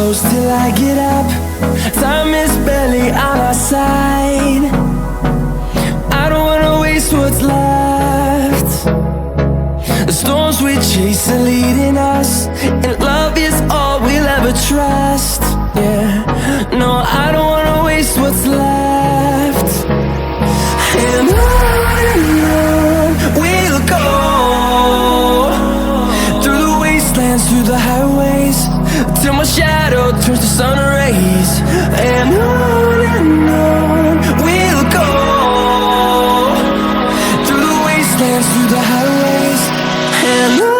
close till I get up. Time is barely on our side. I don't wanna waste what's left. The storms we chase are leading us, and love is all we'll ever trust. Yeah, no, I don't wanna waste what's left. And on we'll go, through the wastelands, through the highways, till my shadow turns to sun rays. And on we'll go, through the wastelands, through the highways, and on.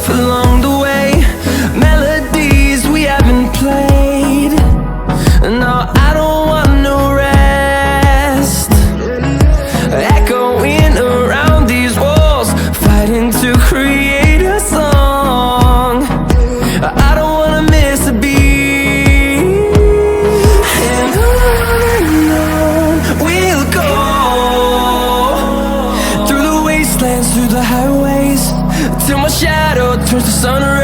Along the way, melodies we haven't played. No, I don't want no rest. Echoing around these walls, fighting to create a song. I don't wanna miss a beat. And on we'll go, through the wastelands, through the highways, till my shadow turns to sun rays.